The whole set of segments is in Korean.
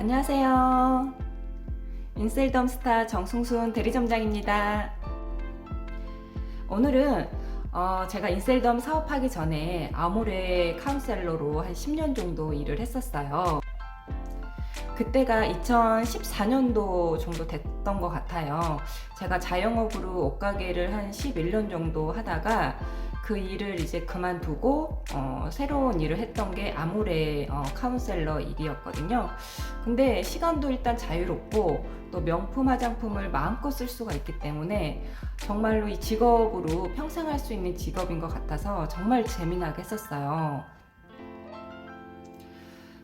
안녕하세요. 인셀덤스타 정승순 대리점장입니다. 오늘은 제가 인셀덤 사업하기 전에 아모레 카운셀러로 한 10년 정도 일을 했었어요. 그때가 2014년도 정도 됐던 것 같아요. 제가 자영업으로 옷가게를 한 11년 정도 하다가 그 일을 이제 그만두고 새로운 일을 했던 게 아모레 카운셀러 일이었거든요. 근데 시간도 일단 자유롭고 또 명품 화장품을 마음껏 쓸 수가 있기 때문에 정말로 이 직업으로 평생 할 수 있는 직업인 것 같아서 정말 재미나게 했었어요.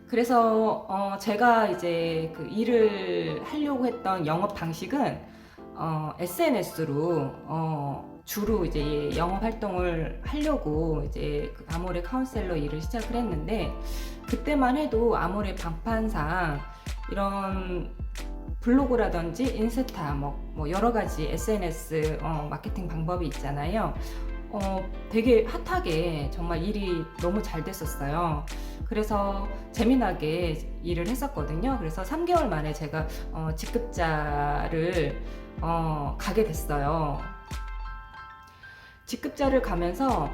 그래서 제가 이제 그 일을 하려고 했던 영업 방식은 SNS로 주로 이제 영업 활동을 하려고 이제 그 아모레 카운셀러 일을 시작을 했는데, 그때만 해도 아모레 방판상 이런 블로그라든지 인스타 뭐 여러 가지 SNS 마케팅 방법이 있잖아요. 되게 핫하게 정말 일이 너무 잘 됐었어요. 그래서 재미나게 일을 했었거든요. 그래서 3개월 만에 제가 직급자를 가게 됐어요. 직급자를 가면서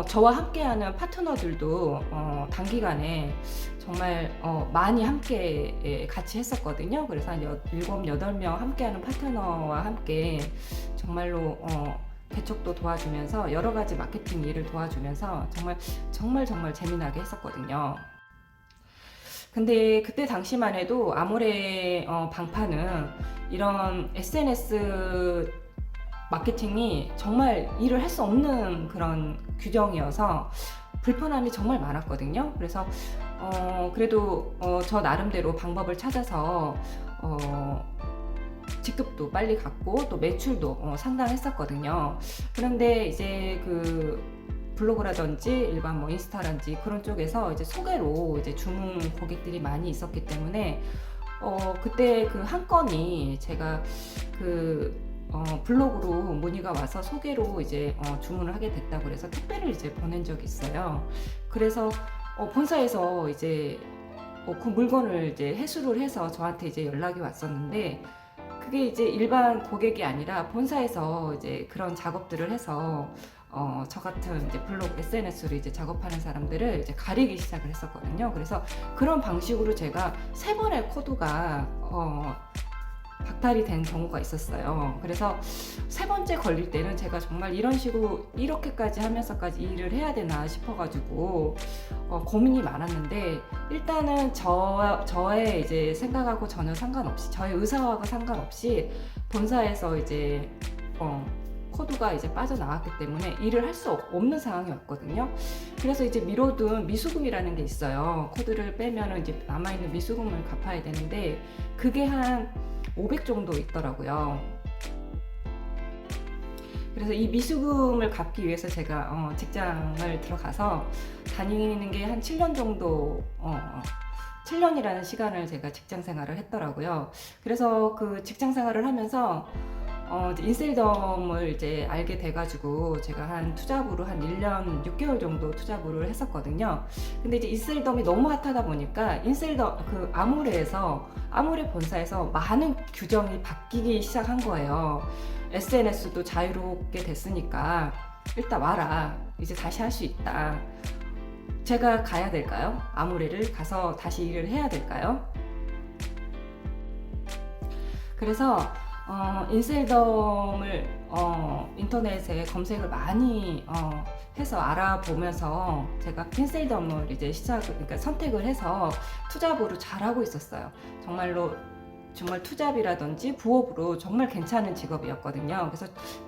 저와 함께하는 파트너들도 단기간에 정말 많이 함께 같이 했었거든요. 그래서 한 7, 8명 함께하는 파트너와 함께 정말로 개척도 도와주면서 여러 가지 마케팅 일을 도와주면서 정말 재미나게 했었거든요. 근데 그때 당시만 해도 아모레 방파는 이런 SNS 마케팅이 정말 일을 할 수 없는 그런 규정이어서 불편함이 정말 많았거든요. 그래서 그래도 저 나름대로 방법을 찾아서 직급도 빨리 갔고 또 매출도 상당했었거든요. 그런데 이제 그 블로그라든지 일반 뭐 인스타라든지 그런 쪽에서 이제 소개로 이제 주문 고객들이 많이 있었기 때문에 그때 그 한 건이 제가 그 블로그로 문의가 와서 소개로 이제 주문을 하게 됐다고 그래서 택배를 이제 보낸 적이 있어요. 그래서 본사에서 이제 그 물건을 이제 회수를 해서 저한테 이제 연락이 왔었는데, 그게 이제 일반 고객이 아니라 본사에서 이제 그런 작업들을 해서 저 같은 이제 블로그 SNS로 이제 작업하는 사람들을 이제 가리기 시작을 했었거든요. 그래서 그런 방식으로 제가 3번의 코드가 박탈이 된 경우가 있었어요. 그래서 3번째 걸릴 때는 제가 정말 이런 식으로 이렇게까지 하면서까지 일을 해야 되나 싶어가지고 고민이 많았는데, 일단은 저의 이제 생각하고 전혀 상관없이, 저의 의사하고 상관없이 본사에서 이제 코드가 이제 빠져나왔기 때문에 일을 할 수 없는 상황이었거든요. 그래서 이제 미뤄둔 미수금이라는 게 있어요. 코드를 빼면은 이제 남아있는 미수금을 갚아야 되는데 그게 한 500 정도 있더라고요. 그래서 이 미수금을 갚기 위해서 제가 직장을 들어가서 다니는 게 한 7년 정도 7년이라는 시간을 제가 직장 생활을 했더라고요. 그래서 그 직장 생활을 하면서 인셀덤을 이제 알게 돼가지고 제가 한 투잡으로 한 1년 6개월 정도 투잡을 했었거든요. 근데 이제 인셀덤이 너무 핫하다 보니까 인셀덤 그 아모레 본사에서 많은 규정이 바뀌기 시작한 거예요. SNS도 자유롭게 됐으니까 일단 와라, 이제 다시 할 수 있다. 제가 가야 될까요? 아모레를 가서 다시 일을 해야 될까요? 그래서 인셀덤을 인터넷에 검색을 많이 해서 알아보면서 제가 인셀덤을 이제 그러니까 선택을 해서 투잡으로 잘하고 있었어요. 정말 투잡이라든지 부업으로 정말 괜찮은 직업이었거든요. 그래서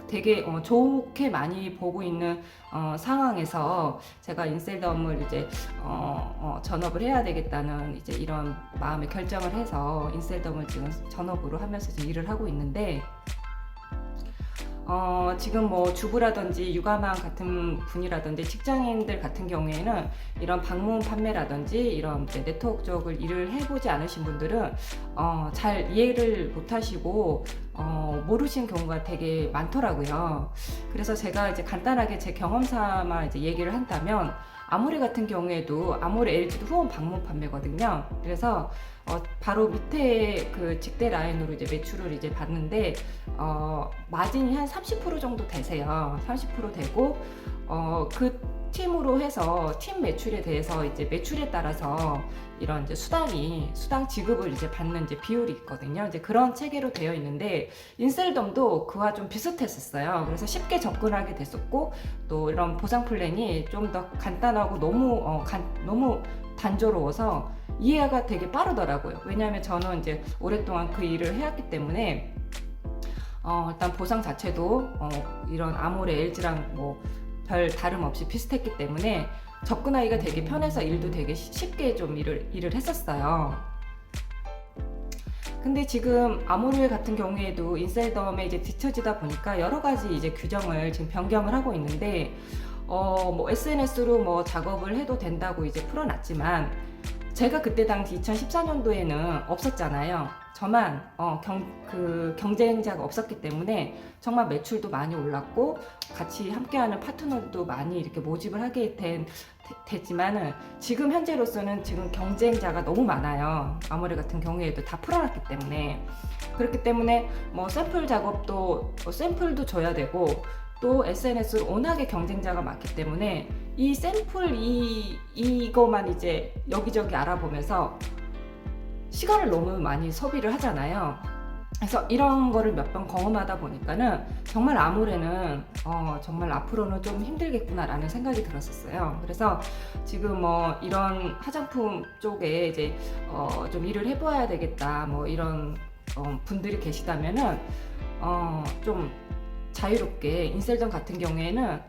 되게 좋게 많이 보고 있는 상황에서 제가 인셀덤을 이제 전업을 해야 되겠다는 이제 이런 마음의 결정을 해서 인셀덤을 지금 전업으로 하면서 이제 일을 하고 있는데, 지금 뭐 주부라든지 육아맘 같은 분이라든지 직장인들 같은 경우에는 이런 방문 판매라든지 이런 이제 네트워크 쪽을 일을 해보지 않으신 분들은 잘 이해를 못하시고 모르시는 경우가 되게 많더라고요. 그래서 제가 이제 간단하게 제 경험 삼아 이제 얘기를 한다면, 아모레 같은 경우에도 아모레 LG도 후원 방문 판매거든요. 그래서 바로 밑에 그 직대 라인으로 이제 매출을 이제 봤는데 마진이 한 30% 정도 되세요. 30% 되고 그 팀으로 해서 팀 매출에 대해서 이제 매출에 따라서 이런 이제 수당 지급을 이제 받는 이제 비율이 있거든요. 이제 그런 체계로 되어 있는데 인셀덤도 그와 좀 비슷했었어요. 그래서 쉽게 접근하게 됐었고 또 이런 보상 플랜이 좀 더 간단하고 너무 단조로워서 이해가 되게 빠르더라고요. 왜냐하면 저는 이제 오랫동안 그 일을 해왔기 때문에 일단 보상 자체도 이런 아모레 LG랑 뭐 별 다름 없이 비슷했기 때문에 접근하기가 되게 편해서 일도 되게 쉽게 좀 일을 했었어요. 근데 지금 아모레 같은 경우에도 인셀덤에 이제 뒤처지다 보니까 여러 가지 이제 규정을 지금 변경을 하고 있는데 뭐 SNS로 뭐 작업을 해도 된다고 이제 풀어놨지만 제가 그때 당시 2014년도에는 없었잖아요. 저만 경쟁자가 없었기 때문에 정말 매출도 많이 올랐고 같이 함께하는 파트너도 많이 이렇게 모집을 하게 됐지만은 지금 현재로서는 지금 경쟁자가 너무 많아요. 아모레 같은 경우에도 다 풀어놨기 때문에 그렇기 때문에 뭐 샘플 작업도 샘플도 줘야 되고 또 SNS로 워낙에 경쟁자가 많기 때문에 이 샘플 이거만 이제 여기저기 알아보면서 시간을 너무 많이 소비를 하잖아요. 그래서 이런 거를 몇 번 경험하다 보니까는 정말 아모레는 정말 앞으로는 좀 힘들겠구나라는 생각이 들었었어요. 그래서 지금 뭐 이런 화장품 쪽에 이제 좀 일을 해봐야 되겠다 뭐 이런 분들이 계시다면은 좀 자유롭게 인셀덤 같은 경우에는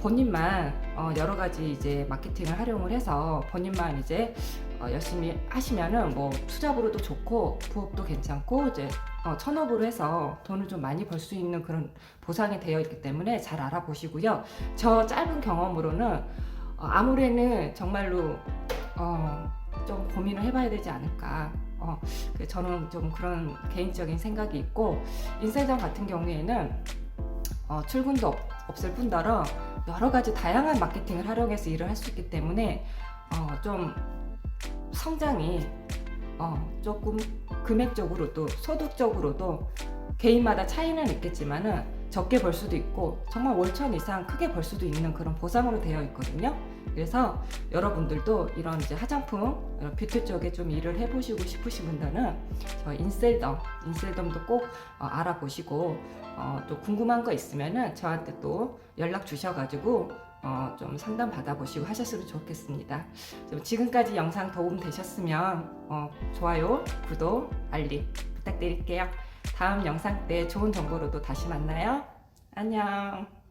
본인만 여러 가지 이제 마케팅을 활용을 해서 본인만 이제 열심히 하시면은 뭐 투잡으로도 좋고 부업도 괜찮고 이제 천업으로 해서 돈을 좀 많이 벌 수 있는 그런 보상이 되어 있기 때문에 잘 알아보시고요. 저 짧은 경험으로는 아모레는 정말로 좀 고민을 해봐야 되지 않을까. 저는 좀 그런 개인적인 생각이 있고 인셀덤 같은 경우에는 출근도 없을 뿐더러 여러 가지 다양한 마케팅을 활용해서 일을 할 수 있기 때문에 좀 성장이 조금 금액적으로도 소득적으로도 개인마다 차이는 있겠지만은 적게 벌 수도 있고 정말 월천 이상 크게 벌 수도 있는 그런 보상으로 되어 있거든요. 그래서 여러분들도 이런 이제 화장품, 뷰티 쪽에 좀 일을 해보시고 싶으신 분들은 저 인셀덤도 꼭 알아보시고 또 궁금한 거 있으면은 저한테 또 연락 주셔가지고 좀 상담 받아보시고 하셨으면 좋겠습니다. 지금까지 영상 도움 되셨으면 좋아요, 구독, 알림 부탁드릴게요. 다음 영상 때 좋은 정보로도 다시 만나요. 안녕.